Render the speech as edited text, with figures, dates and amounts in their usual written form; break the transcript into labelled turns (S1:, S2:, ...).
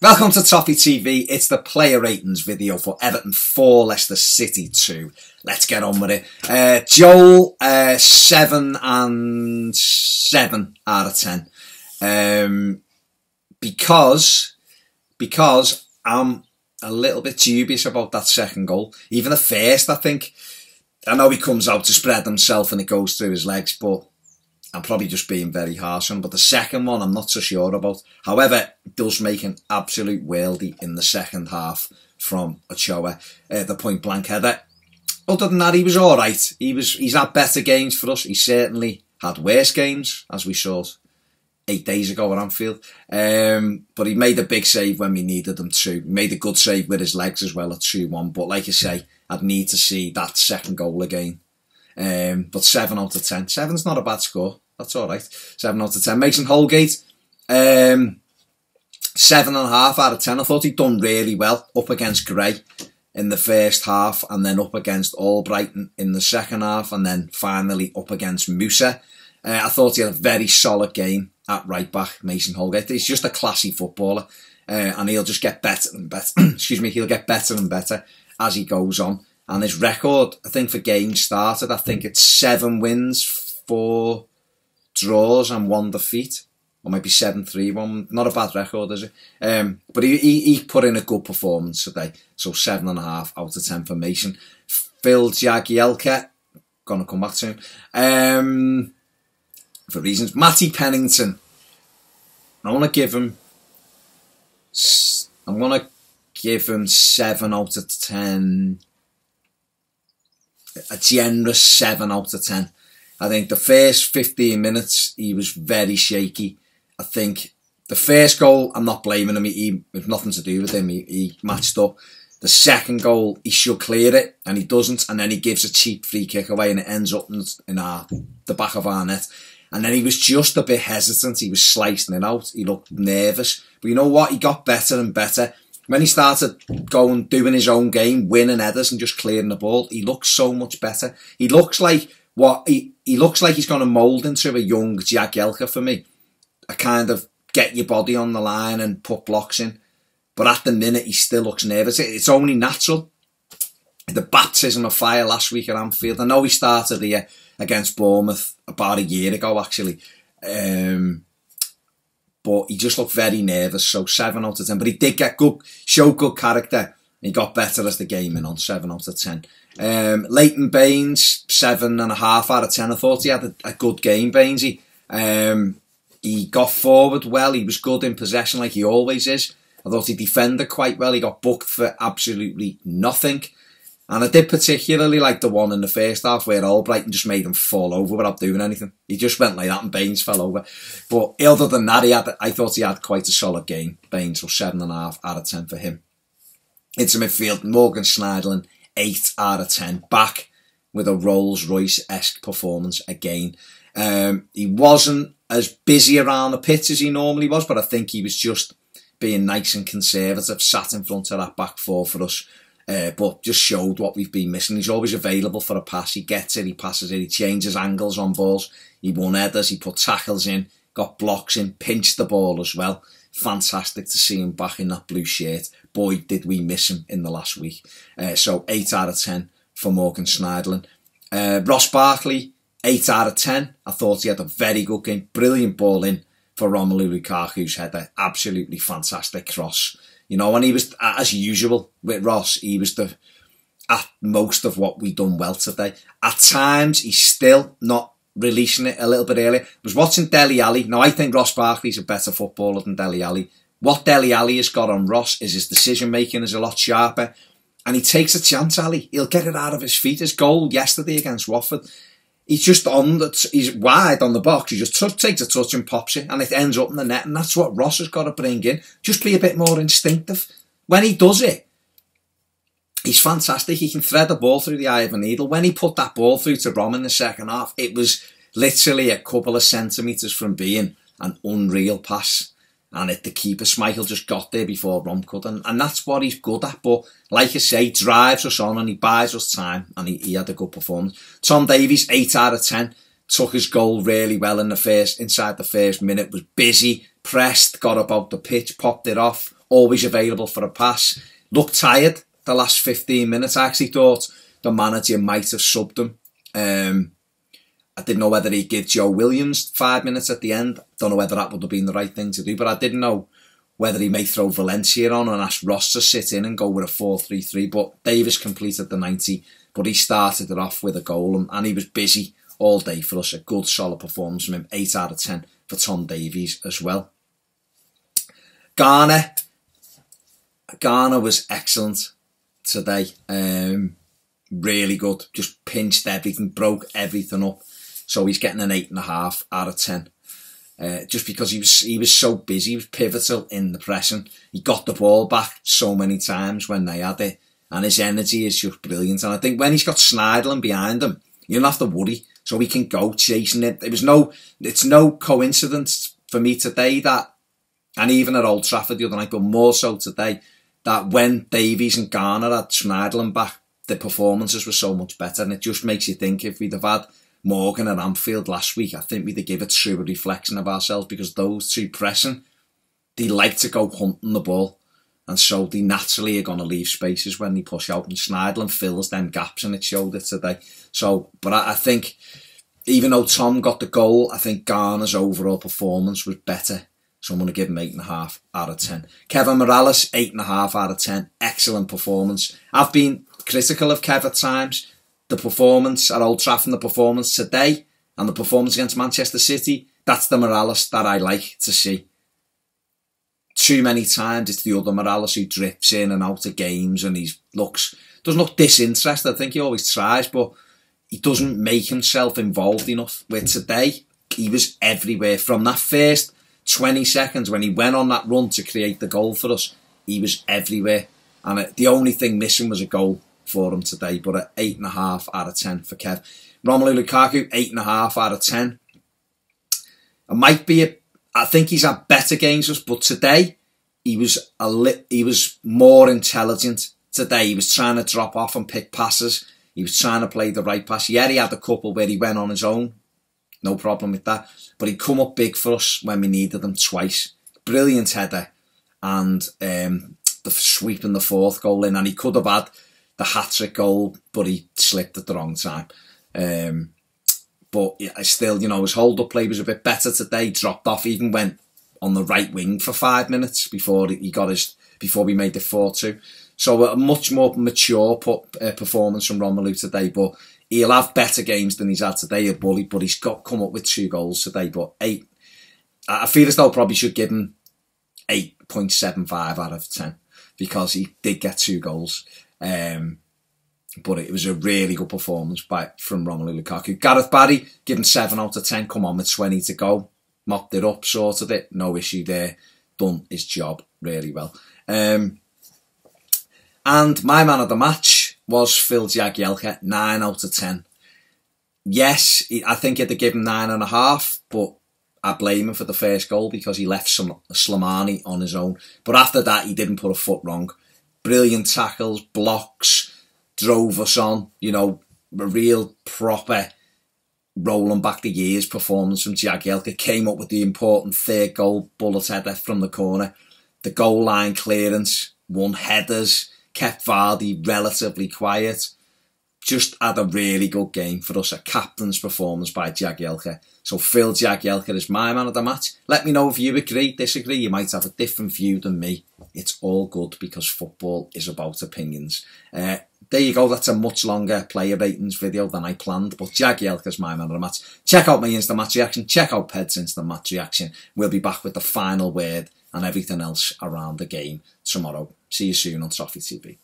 S1: Welcome to Toffee TV. It's the player ratings video for Everton 4, Leicester City 2. Let's get on with it. Joel, 7 and 7 out of 10. Because I'm a little bit dubious about that second goal. Even the first, I think. I know he comes out to spread himself and it goes through his legs, but I'm probably just being very harsh on him. But the second one, I'm not so sure about. However, it does make an absolute worldie in the second half from Ochoa, the point-blank header. Other than that, he was all right. He's had better games for us. He certainly had worse games, as we saw 8 days ago at Anfield. But he made a big save when we needed him to. He made a good save with his legs as well at 2-1. But like I say, I'd need to see that second goal again. But 7 out of 10. 7's not a bad score. That's all right. 7 out of 10. Mason Holgate, 7.5 out of 10. I thought he'd done really well up against Gray in the first half, and then up against Albrighton in the second half, and then finally up against Musa. I thought he had a very solid game at right back, Mason Holgate. He's just a classy footballer, and he'll just get better and better. Excuse me, he'll get better and better as he goes on. And his record, I think, for games started, I think it's 7 wins, 4 draws and 1 defeat. Or maybe 7-3-1. Not a bad record, is it? But he put in a good performance today. So 7.5 out of 10 for Mason. Phil Jagielka, gonna come back to him. For reasons. Matty Pennington, I want to give him... I'm going to give him 7 out of 10... A generous 7 out of 10. I think the first 15 minutes, he was very shaky. I think the first goal, I'm not blaming him. He had nothing to do with him. He matched up. The second goal, he should clear it, and he doesn't. And then he gives a cheap free kick away, and it ends up in the back of our net. And then he was just a bit hesitant. He was slicing it out. He looked nervous. But you know what? He got better and better. When he started doing his own game, winning headers and just clearing the ball, he looks so much better. He looks like he looks like he's going to mould into a young Jagielka for me. A kind of get your body on the line and put blocks in. But at the minute, he still looks nervous. It's only natural. The baptism of fire last week at Anfield. I know he started here against Bournemouth about a year ago, actually. But he just looked very nervous, so 7 out of 10. But he did show good character. He got better as the game went on, 7 out of 10. Leighton Baines, 7.5 out of 10. I thought he had a good game, Bainesy. He got forward well. He was good in possession like he always is. I thought he defended quite well. He got booked for absolutely nothing. And I did particularly like the one in the first half where Albrighton just made him fall over without doing anything. He just went like that and Baines fell over. But other than that, I thought he had quite a solid game. Baines, so 7.5 out of 10 for him. Into midfield, Morgan Schneiderlin, 8 out of 10. Back with a Rolls-Royce-esque performance again. He wasn't as busy around the pitch as he normally was, but I think he was just being nice and conservative, sat in front of that back four for us. But just showed what we've been missing. He's always available for a pass. He gets it, he passes it, he changes angles on balls. He won headers, he put tackles in, got blocks in, pinched the ball as well. Fantastic to see him back in that blue shirt. Boy, did we miss him in the last week. So 8 out of 10 for Morgan Schneiderlin. Ross Barkley, 8 out of 10. I thought he had a very good game. Brilliant ball in for Romelu Lukaku's header. Absolutely fantastic cross. You know, and he was, as usual with Ross, he was at most of what we done well today. At times, he's still not releasing it a little bit earlier. I was watching Dele Alli. Now, I think Ross Barkley's a better footballer than Dele Alli. What Dele Alli has got on Ross is his decision-making is a lot sharper. And he takes a chance, Ali. He'll get it out of his feet. His goal yesterday against Watford, he's just he's wide on the box. He just takes a touch and pops it, and it ends up in the net. And that's what Ross has got to bring in. Just be a bit more instinctive. When he does it, he's fantastic. He can thread the ball through the eye of a needle. When he put that ball through to Rom in the second half, it was literally a couple of centimetres from being an unreal pass. And the keeper, Schmeichel, just got there before Rom could. And that's what he's good at. But like I say, drives us on and he buys us time. And he had a good performance. Tom Davies, 8 out of 10. Took his goal really well inside the first minute. Was busy, pressed, got about the pitch, popped it off. always available for a pass. Looked tired the last 15 minutes. I actually thought the manager might have subbed him. I didn't know whether he'd give Joe Williams 5 minutes at the end. Don't know whether that would have been the right thing to do, but I didn't know whether he may throw Valencia on and ask Ross to sit in and go with a 4-3-3. But Davis completed the 90, but he started it off with a goal, and he was busy all day for us. A good, solid performance from him. 8 out of 10 for Tom Davies as well. Garner was excellent today. Really good. Just pinched everything, broke everything up. So he's getting an 8.5 out of 10. Just because he was so busy, he was pivotal in the pressing. He got the ball back so many times when they had it, and his energy is just brilliant. And I think when he's got Schneiderlin behind him, you don't have to worry, so he can go chasing it. It's no coincidence for me today that, and even at Old Trafford the other night, but more so today, that when Davies and Garner had Schneiderlin back, the performances were so much better. And it just makes you think, if we'd have had Morgan at Anfield last week, I think we'd have given a truer reflection of ourselves, because those two pressing, they like to go hunting the ball, and so they naturally are going to leave spaces when they push out, and Schneiderlin fills them gaps, and it showed it today. So, but I think, even though Tom got the goal, I think Garner's overall performance was better, so I'm going to give him 8.5 out of 10. Kevin Morales, 8.5 out of 10. Excellent performance. I've been critical of Kev at times. The performance at Old Trafford, the performance today, and the performance against Manchester City, that's the Morales that I like to see. Too many times it's the other Morales who drifts in and out of games, and doesn't look disinterested. I think he always tries, but he doesn't make himself involved enough. Where today, he was everywhere. From that first 20 seconds when he went on that run to create the goal for us, he was everywhere. And the only thing missing was a goal for him today, but at 8.5 out of 10 for Kev. Romelu Lukaku, 8.5 out of 10. I think he's had better games, but today he was more intelligent. Today he was trying to drop off and pick passes. He was trying to play the right pass. Yeah, he had a couple where he went on his own. No problem with that. But he come up big for us when we needed him twice. Brilliant header, and the sweep in the fourth goal in, and he could have had the hat-trick goal, but he slipped at the wrong time. But yeah, still, his hold-up play was a bit better today. Dropped off, even went on the right wing for 5 minutes before we made the 4-2. So a much more mature performance from Romelu today. But he'll have better games than he's had today, a bully. But he's come up with 2 goals today. But 8, I feel as though I probably should give him 8.75 out of 10, because he did get 2 goals. But it was a really good performance from Romelu Lukaku. Gareth Barry, given 7 out of 10. Come on with 20 to go. Mopped it up, sorted it. No issue there. Done his job really well. And my man of the match was Phil Jagielka, 9 out of 10. Yes, I think he'd have given 9.5, but I blame him for the first goal because he left Slimani on his own. But after that, he didn't put a foot wrong. Brilliant tackles, blocks, drove us on. A real proper rolling back the years performance from Jagielka. Came up with the important third goal, bullet header from the corner. The goal line clearance, won headers, kept Vardy relatively quiet. Just had a really good game for us, a captain's performance by Jagielka. So Phil Jagielka is my man of the match. Let me know if you agree, disagree. You might have a different view than me. It's all good, because football is about opinions. There you go. That's a much longer player ratings video than I planned. But Jagielka's my man of the match. Check out my instant match reaction. Check out Ped's instant match reaction. We'll be back with the final word and everything else around the game tomorrow. See you soon on Toffee TV.